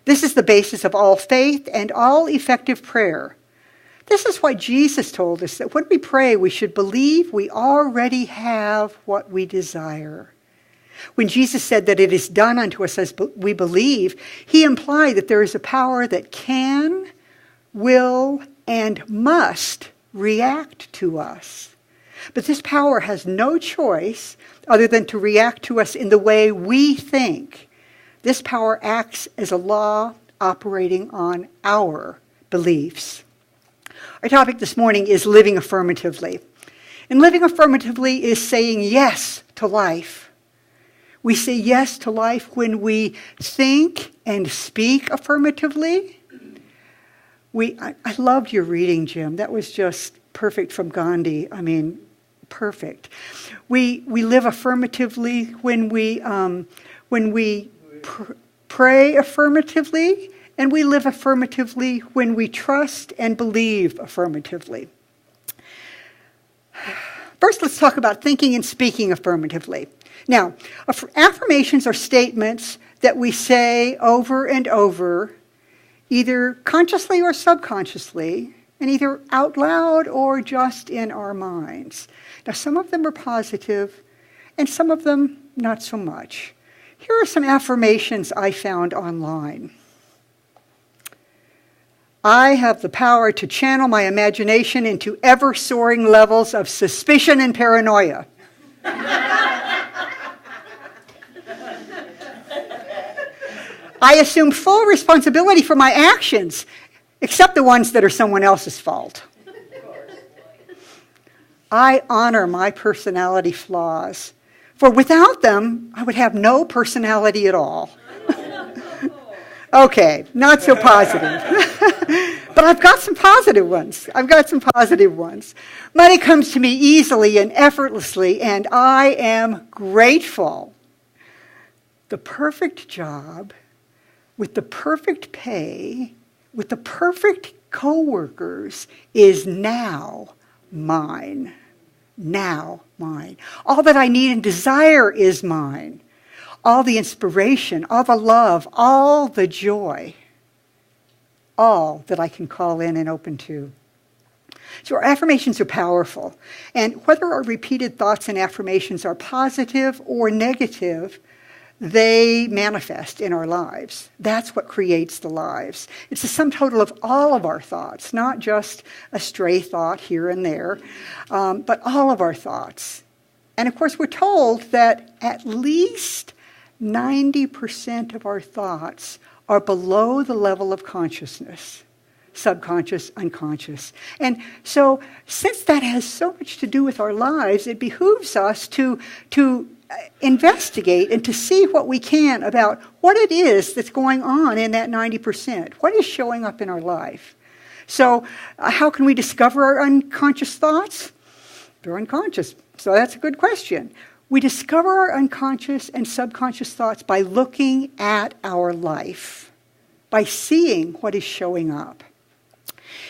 This is the basis of all faith and all effective prayer. This is why Jesus told us that when we pray, we should believe we already have what we desire. When Jesus said that it is done unto us as we believe, he implied that there is a power that can, will, and must react to us. But this power has no choice other than to react to us in the way we think. This power acts as a law operating on our beliefs. Our topic this morning is living affirmatively. And living affirmatively is saying yes to life. We say yes to life when we think and speak affirmatively. I loved your reading, Jim. That was just perfect from Gandhi. I mean, perfect. We live affirmatively when we pray affirmatively, and we live affirmatively when we trust and believe affirmatively. First, let's talk about thinking and speaking affirmatively. Now, affirmations are statements that we say over and over, either consciously or subconsciously, and either out loud or just in our minds. Now, some of them are positive, and some of them not so much. Here are some affirmations I found online. I have the power to channel my imagination into ever-soaring levels of suspicion and paranoia. I assume full responsibility for my actions, except the ones that are someone else's fault. I honor my personality flaws, for without them, I would have no personality at all. Okay, not so positive. But I've got some positive ones. Money comes to me easily and effortlessly, and I am grateful. The perfect job, with the perfect pay, with the perfect coworkers, is now mine. Now mine. All that I need and desire is mine. All the inspiration, all the love, all the joy, all that I can call in and open to. So our affirmations are powerful. And whether our repeated thoughts and affirmations are positive or negative, they manifest in our lives. That's what creates the lives. It's the sum total of all of our thoughts, not just a stray thought here and there, but all of our thoughts. And of course, we're told that at least 90% of our thoughts are below the level of consciousness, subconscious, unconscious. And so, since that has so much to do with our lives, it behooves us to investigate and to see what we can about what it is that's going on in that 90%. What is showing up in our life? So, how can we discover our unconscious thoughts? They're unconscious. So that's a good question. We discover our unconscious and subconscious thoughts by looking at our life, by seeing what is showing up.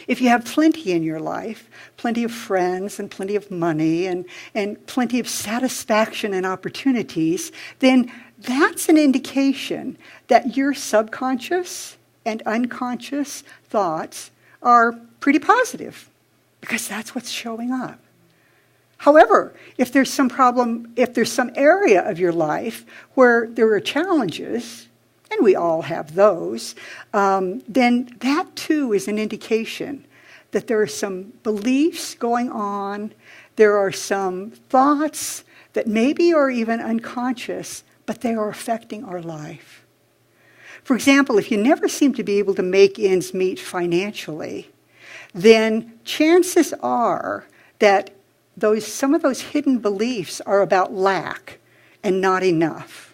If you have plenty in your life, plenty of friends and plenty of money and plenty of satisfaction and opportunities, then that's an indication that your subconscious and unconscious thoughts are pretty positive, because that's what's showing up. However, if there's some problem, if there's some area of your life where there are challenges, and we all have those, then that too is an indication that there are some beliefs going on, there are some thoughts that maybe are even unconscious, but they are affecting our life. For example, if you never seem to be able to make ends meet financially, then chances are that some of those hidden beliefs are about lack and not enough.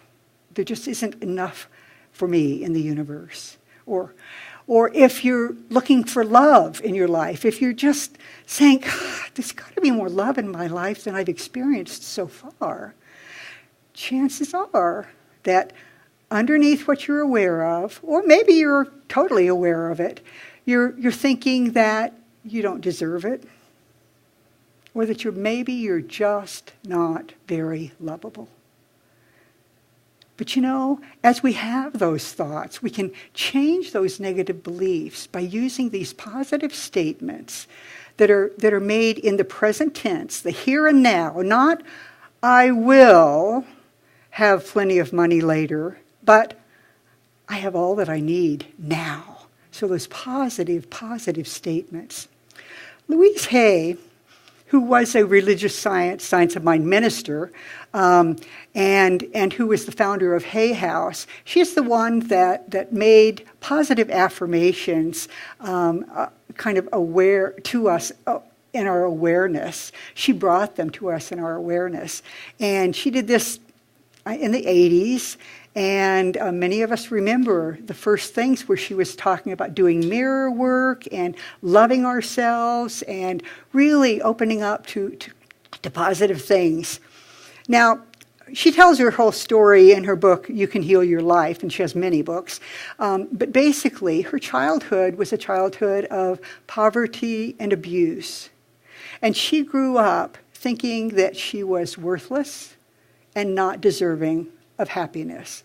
There just isn't enough for me in the universe. Or if you're looking for love in your life, if you're just saying, God, there's got to be more love in my life than I've experienced so far, chances are that underneath what you're aware of, or maybe you're totally aware of it, you're thinking that you don't deserve it, or that maybe you're just not very lovable. But as we have those thoughts, we can change those negative beliefs by using these positive statements that are made in the present tense, the here and now, not I will have plenty of money later, but I have all that I need now. So those positive statements. Louise Hay, who was a religious science of mind minister, and who was the founder of Hay House, she's the one that made positive affirmations kind of aware to us in our awareness. She brought them to us in our awareness. And she did this in the 80s, and many of us remember the first things where she was talking about doing mirror work and loving ourselves and really opening up to positive things. Now, she tells her whole story in her book, You Can Heal Your Life, and she has many books. But basically, her childhood was a childhood of poverty and abuse. And she grew up thinking that she was worthless and not deserving of happiness.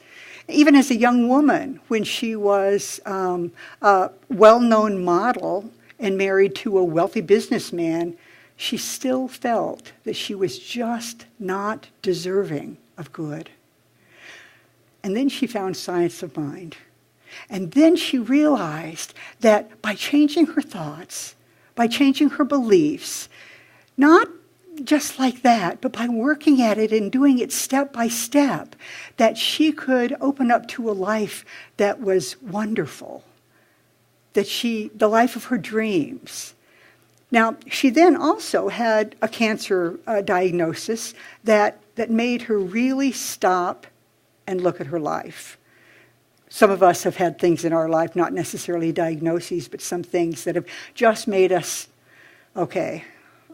Even as a young woman, when she was a well-known model and married to a wealthy businessman, she still felt that she was just not deserving of good. And then she found science of mind. And then she realized that by changing her thoughts, by changing her beliefs, not just like that, but by working at it and doing it step by step, that she could open up to a life that was wonderful, the life of her dreams. Now, she then also had a cancer diagnosis that made her really stop and look at her life. Some of us have had things in our life, not necessarily diagnoses, but some things that have just made us, okay,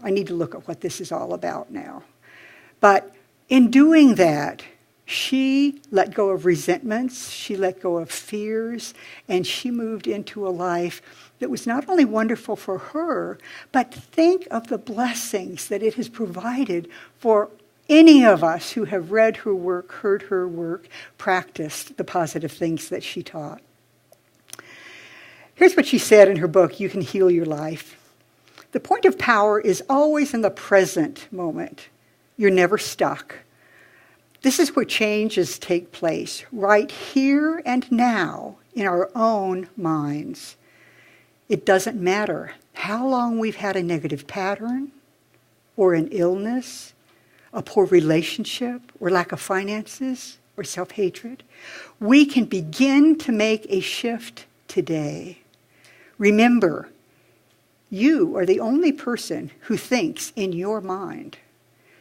I need to look at what this is all about now. But in doing that, she let go of resentments, she let go of fears, and she moved into a life that was not only wonderful for her, but think of the blessings that it has provided for any of us who have read her work, heard her work, practiced the positive things that she taught. Here's what she said in her book, You Can Heal Your Life. The point of power is always in the present moment. You're never stuck. This is where changes take place, right here and now in our own minds. It doesn't matter how long we've had a negative pattern or an illness, a poor relationship or lack of finances or self-hatred. We can begin to make a shift today. Remember, you are the only person who thinks in your mind.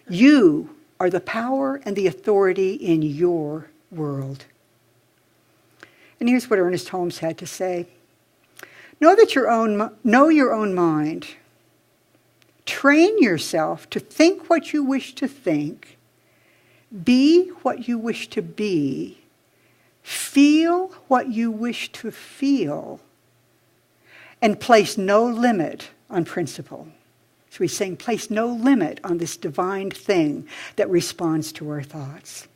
You are the power and the authority in your world. And here's what Ernest Holmes had to say. Know your own mind. Train yourself to think what you wish to think, be what you wish to be, feel what you wish to feel, and place no limit on principle. So he's saying place no limit on this divine thing that responds to our thoughts.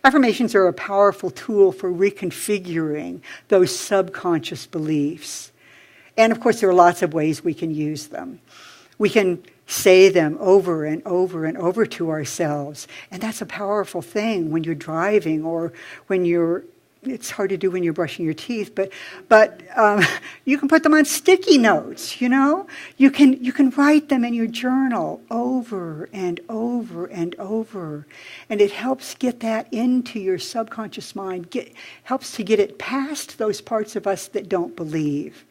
Affirmations are a powerful tool for reconfiguring those subconscious beliefs. And of course, there are lots of ways we can use them. We can say them over and over and over to ourselves. And that's a powerful thing when you're driving or when it's hard to do when you're brushing your teeth, but you can put them on sticky notes, You can write them in your journal over and over and over. And it helps get that into your subconscious mind, helps to get it past those parts of us that don't believe.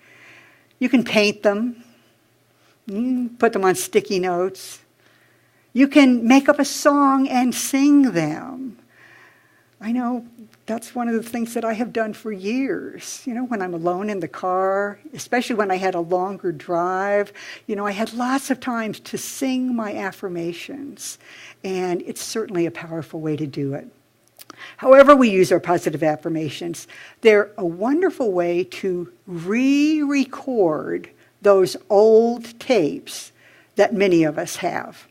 You can paint them. You can put them on sticky notes. You can make up a song and sing them. I know that's one of the things that I have done for years. When I'm alone in the car, especially when I had a longer drive, I had lots of times to sing my affirmations. And it's certainly a powerful way to do it. However we use our positive affirmations, they're a wonderful way to re-record those old tapes that many of us have.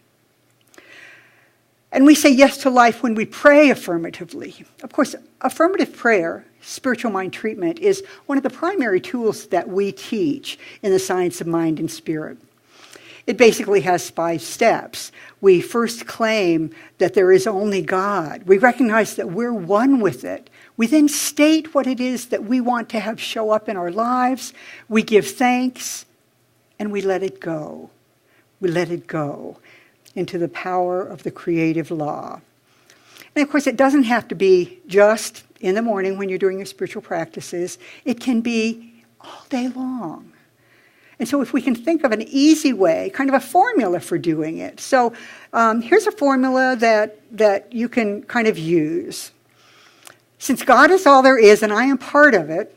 And we say yes to life when we pray affirmatively. Of course, affirmative prayer, spiritual mind treatment, is one of the primary tools that we teach in the science of mind and spirit. It basically has 5 steps. We first claim that there is only God. We recognize that we're one with it. We then state what it is that we want to have show up in our lives. We give thanks, and we let it go. We let it go into the power of the creative law. And of course, it doesn't have to be just in the morning when you're doing your spiritual practices. It can be all day long. And so if we can think of an easy way, kind of a formula for doing it. So here's a formula that you can kind of use. Since God is all there is and I am part of it,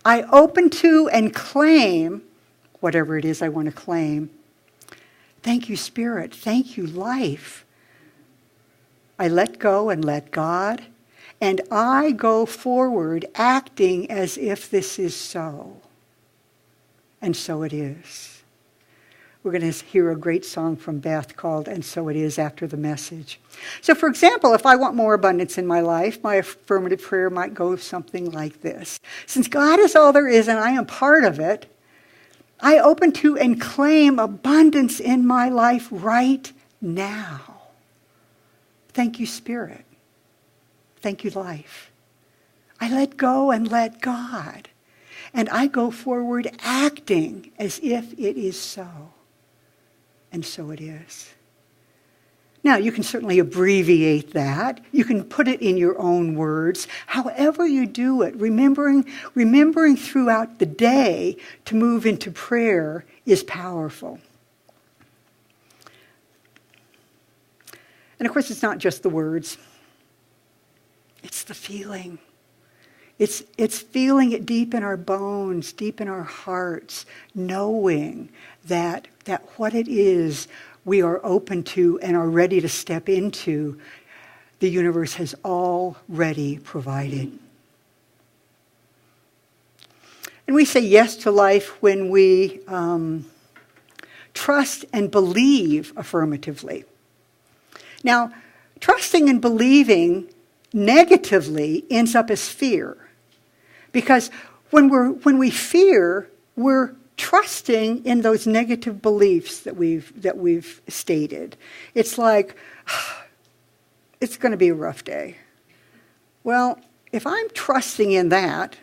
I open to and claim whatever it is I want to claim. Thank you, Spirit. Thank you, life. I let go and let God, and I go forward acting as if this is so. And so it is. We're going to hear a great song from Beth called "And So It Is" after the message. So for example, if I want more abundance in my life, my affirmative prayer might go something like this. Since God is all there is and I am part of it, I open to and claim abundance in my life right now. Thank you, Spirit. Thank you, life. I let go and let God. And I go forward acting as if it is so. And so it is. Now, you can certainly abbreviate that. You can put it in your own words. However you do it, remembering throughout the day to move into prayer is powerful. And of course, it's not just the words. It's the feeling. It's feeling it deep in our bones, deep in our hearts, knowing that what it is we are open to and are ready to step into, the universe has already provided. And we say yes to life when we trust and believe affirmatively. Now, trusting and believing negatively ends up as fear. Because when we fear, we're trusting in those negative beliefs that we've stated. It's like, it's going to be a rough day. Well, if I'm trusting in that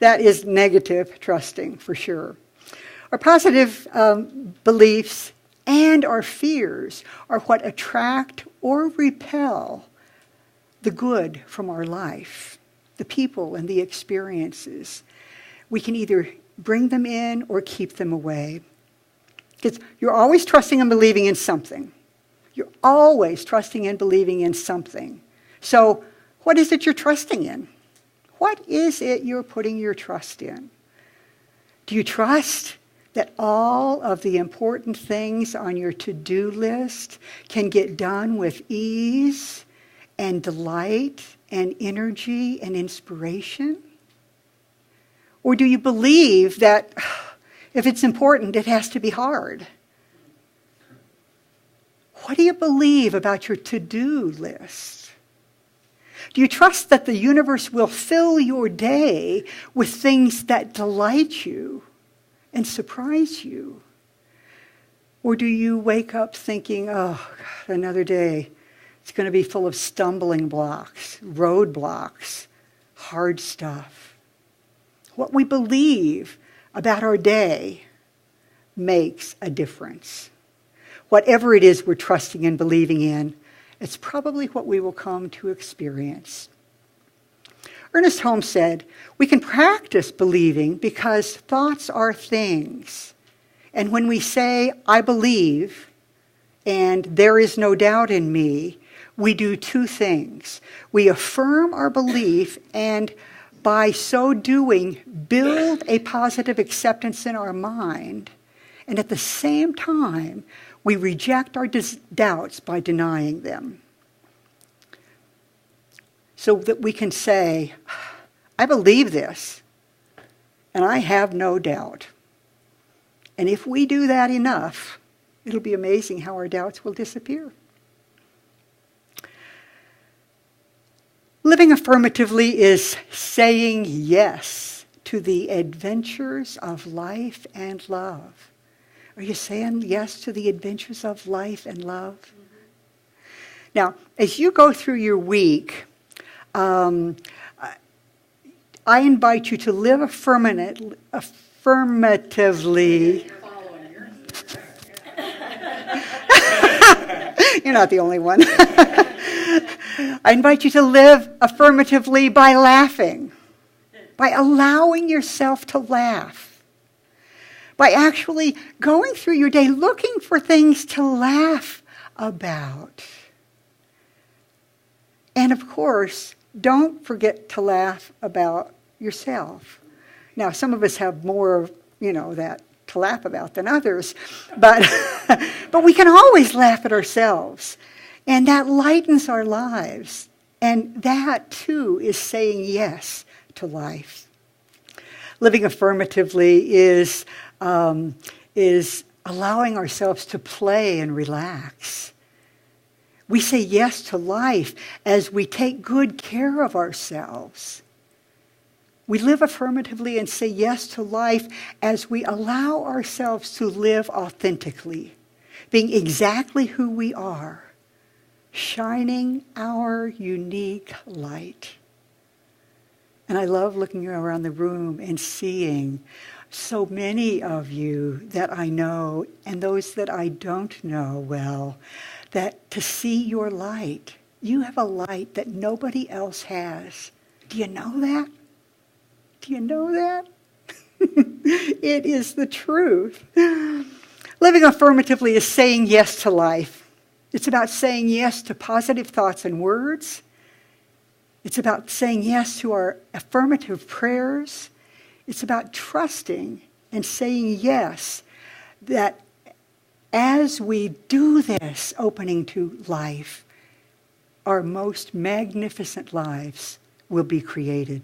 is negative trusting for sure. Our positive beliefs and our fears are what attract or repel the good from our life, the people and the experiences. We can either bring them in or keep them away. Because you're always trusting and believing in something. You're always trusting and believing in something. So what is it you're trusting in? What is it you're putting your trust in? Do you trust that all of the important things on your to-do list can get done with ease and delight and energy and inspiration? Or do you believe that if it's important, it has to be hard? What do you believe about your to-do list? Do you trust that the universe will fill your day with things that delight you and surprise you? Or do you wake up thinking, oh, God, another day, it's going to be full of stumbling blocks, roadblocks, hard stuff? What we believe about our day makes a difference. Whatever it is we're trusting and believing in, it's probably what we will come to experience. Ernest Holmes said, we can practice believing because thoughts are things. And when we say, I believe, and there is no doubt in me, we do 2 things. We affirm our belief and by so doing, build a positive acceptance in our mind. And at the same time, we reject our doubts by denying them. So that we can say, I believe this, and I have no doubt. And if we do that enough, it'll be amazing how our doubts will disappear. Living affirmatively is saying yes to the adventures of life and love. Are you saying yes to the adventures of life and love? Now, as you go through your week, I invite you to live affirmatively. You're not the only one. I invite you to live affirmatively by laughing, by allowing yourself to laugh, by actually going through your day looking for things to laugh about. And of course, don't forget to laugh about yourself. Now, some of us have more, that to laugh about than others, but but we can always laugh at ourselves. And that lightens our lives. And that, too, is saying yes to life. Living affirmatively is allowing ourselves to play and relax. We say yes to life as we take good care of ourselves. We live affirmatively and say yes to life as we allow ourselves to live authentically, being exactly who we are, shining our unique light. And I love looking around the room and seeing so many of you that I know and those that I don't know well, that to see your light, you have a light that nobody else has. Do you know that? Do you know that? It is the truth. Living affirmatively is saying yes to life. It's about saying yes to positive thoughts and words. It's about saying yes to our affirmative prayers. It's about trusting and saying yes that as we do this opening to life, our most magnificent lives will be created.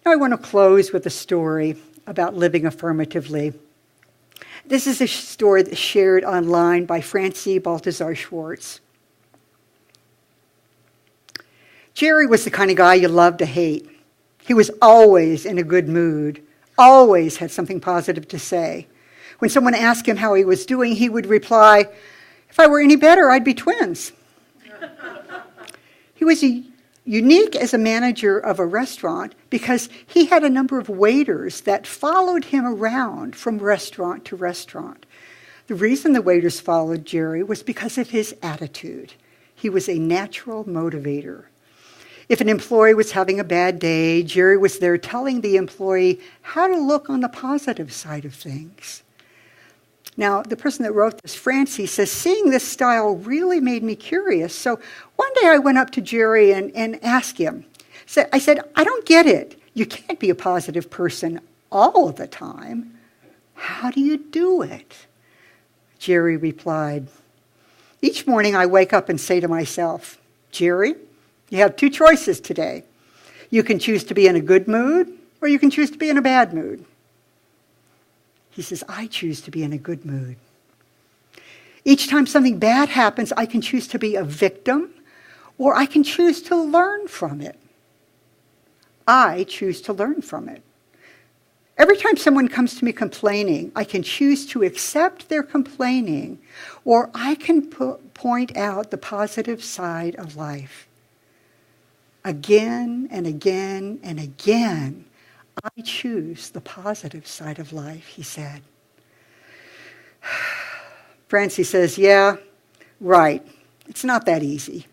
Now I want to close with a story about living affirmatively. This is a story that's shared online by Francie Baltazar Schwartz. Jerry was the kind of guy you loved to hate. He was always in a good mood, always had something positive to say. When someone asked him how he was doing, he would reply, "If I were any better, I'd be twins." He was unique as a manager of a restaurant because he had a number of waiters that followed him around from restaurant to restaurant. The reason the waiters followed Jerry was because of his attitude. He was a natural motivator. If an employee was having a bad day, Jerry was there telling the employee how to look on the positive side of things. Now, the person that wrote this, Francie, says, seeing this style really made me curious. So one day I went up to Jerry and asked him. I said, I don't get it. You can't be a positive person all of the time. How do you do it? Jerry replied, each morning I wake up and say to myself, Jerry, you have two choices today. You can choose to be in a good mood or you can choose to be in a bad mood. He says, I choose to be in a good mood. Each time something bad happens, I can choose to be a victim, or I can choose to learn from it. I choose to learn from it. Every time someone comes to me complaining, I can choose to accept their complaining, or I can point out the positive side of life. Again and again and again, I choose the positive side of life, he said. Francie says, yeah, right. It's not that easy.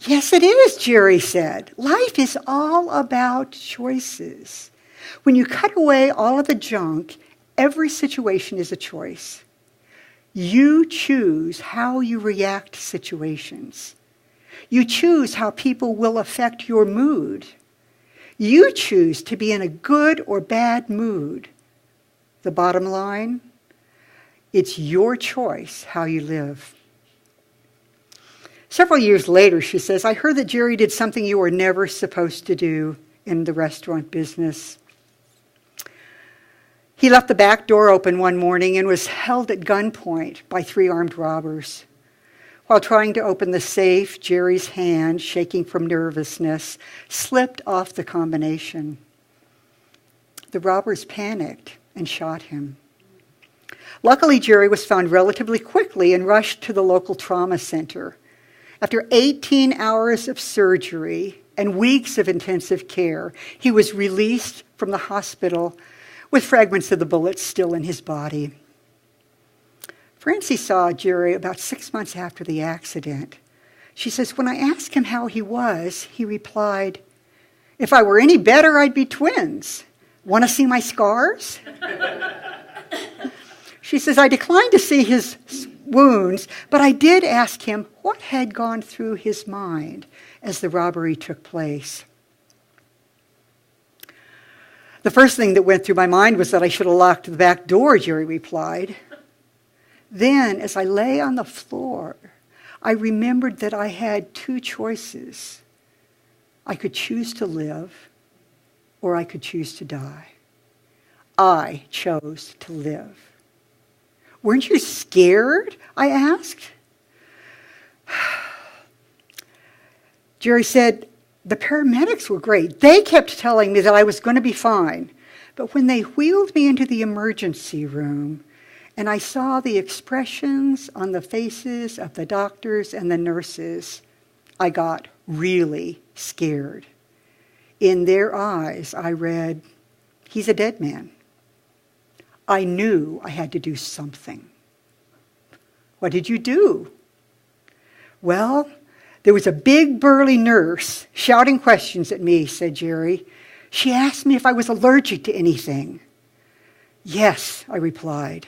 Yes, it is, Jerry said. Life is all about choices. When you cut away all of the junk, every situation is a choice. You choose how you react to situations. You choose how people will affect your mood. You choose to be in a good or bad mood. The bottom line, it's your choice how you live. Several years later, she says, I heard that Jerry did something you were never supposed to do in the restaurant business. He left the back door open one morning and was held at gunpoint by 3 armed robbers. While trying to open the safe, Jerry's hand, shaking from nervousness, slipped off the combination. The robbers panicked and shot him. Luckily, Jerry was found relatively quickly and rushed to the local trauma center. After 18 hours of surgery and weeks of intensive care, he was released from the hospital with fragments of the bullets still in his body. Francie saw Jerry about 6 months after the accident. She says, when I asked him how he was, he replied, "If I were any better, I'd be twins. Want to see my scars?" She says, I declined to see his wounds, but I did ask him what had gone through his mind as the robbery took place. The first thing that went through my mind was that I should have locked the back door, Jerry replied. Then, as I lay on the floor, I remembered that I had two choices. I could choose to live, or I could choose to die. I chose to live. Weren't you scared? I asked. Jerry said, the paramedics were great. They kept telling me that I was going to be fine. But when they wheeled me into the emergency room, and I saw the expressions on the faces of the doctors and the nurses, I got really scared. In their eyes, I read, he's a dead man. I knew I had to do something. What did you do? Well, there was a big burly nurse shouting questions at me, said Jerry. She asked me if I was allergic to anything. Yes, I replied.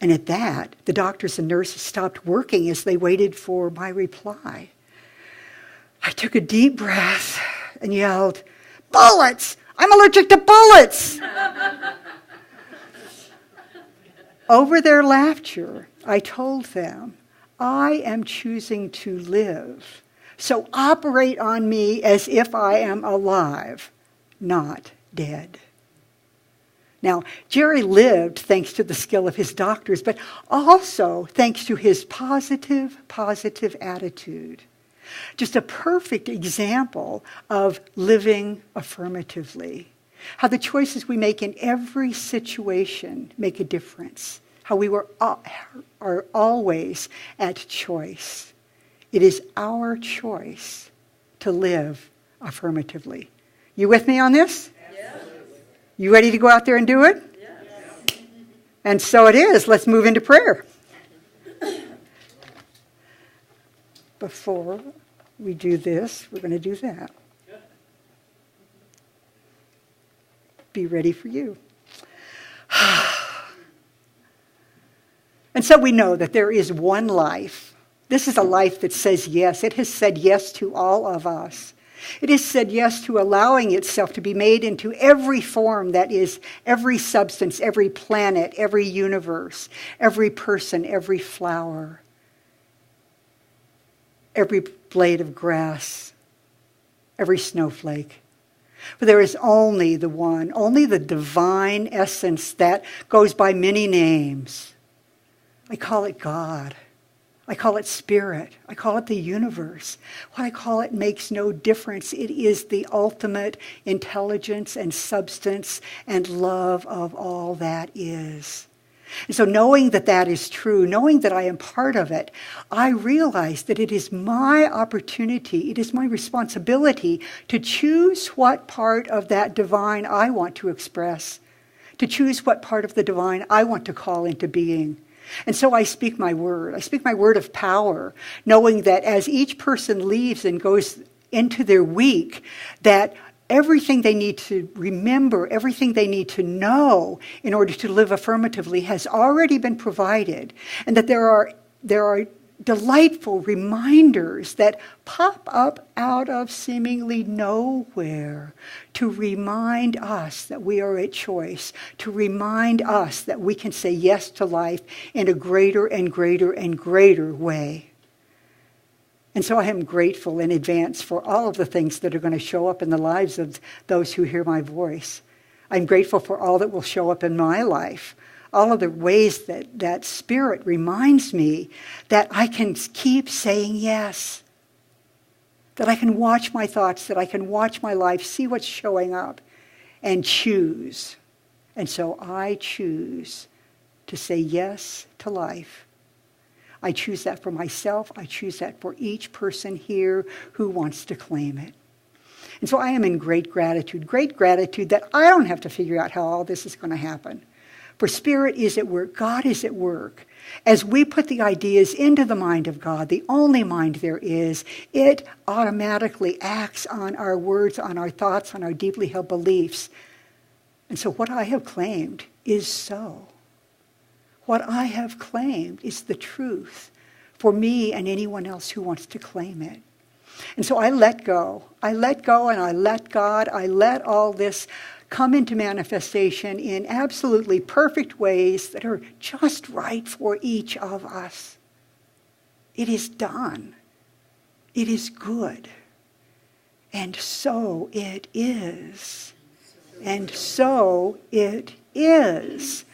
And at that, the doctors and nurses stopped working as they waited for my reply. I took a deep breath and yelled, bullets! I'm allergic to bullets! Over their laughter, I told them, I am choosing to live. So operate on me as if I am alive, not dead. Now, Jerry lived thanks to the skill of his doctors, but also thanks to his positive attitude. Just a perfect example of living affirmatively. How the choices we make in every situation make a difference. How we are always at choice. It is our choice to live affirmatively. You with me on this? Yes. You ready to go out there and do it? Yes. And so it is. Let's move into prayer. Before we do this, we're going to do that. Be ready for you. And so we know that there is one life. This is a life that says yes. It has said yes to all of us. It has said yes to allowing itself to be made into every form that is, every substance, every planet, every universe, every person, every flower, every blade of grass, every snowflake. For there is only the one, only the divine essence that goes by many names. I call it God. I call it spirit. I call it the universe. What I call it makes no difference. It is the ultimate intelligence and substance and love of all that is. And so knowing that that is true, knowing that I am part of it, I realize that it is my opportunity, it is my responsibility to choose what part of that divine I want to express, to choose what part of the divine I want to call into being. And so I speak my word. I speak my word of power, knowing that as each person leaves and goes into their week, that everything they need to remember, everything they need to know in order to live affirmatively has already been provided, and that there are delightful reminders that pop up out of seemingly nowhere to remind us that we are at choice, to remind us that we can say yes to life in a greater and greater and greater way. And so I am grateful in advance for all of the things that are going to show up in the lives of those who hear my voice. I'm grateful for all that will show up in my life all of the ways that Spirit reminds me that I can keep saying yes. That I can watch my thoughts, that I can watch my life, see what's showing up, and choose. And so I choose to say yes to life. I choose that for myself. I choose that for each person here who wants to claim it. And so I am in great gratitude that I don't have to figure out how all this is going to happen. For Spirit is at work. God is at work. As we put the ideas into the mind of God, the only mind there is, it automatically acts on our words, on our thoughts, on our deeply held beliefs. And so what I have claimed is so. What I have claimed is the truth for me and anyone else who wants to claim it. And so I let go. I let go and I let God. I let all this come into manifestation in absolutely perfect ways that are just right for each of us. It is done. It is good. And so it is. And so it is.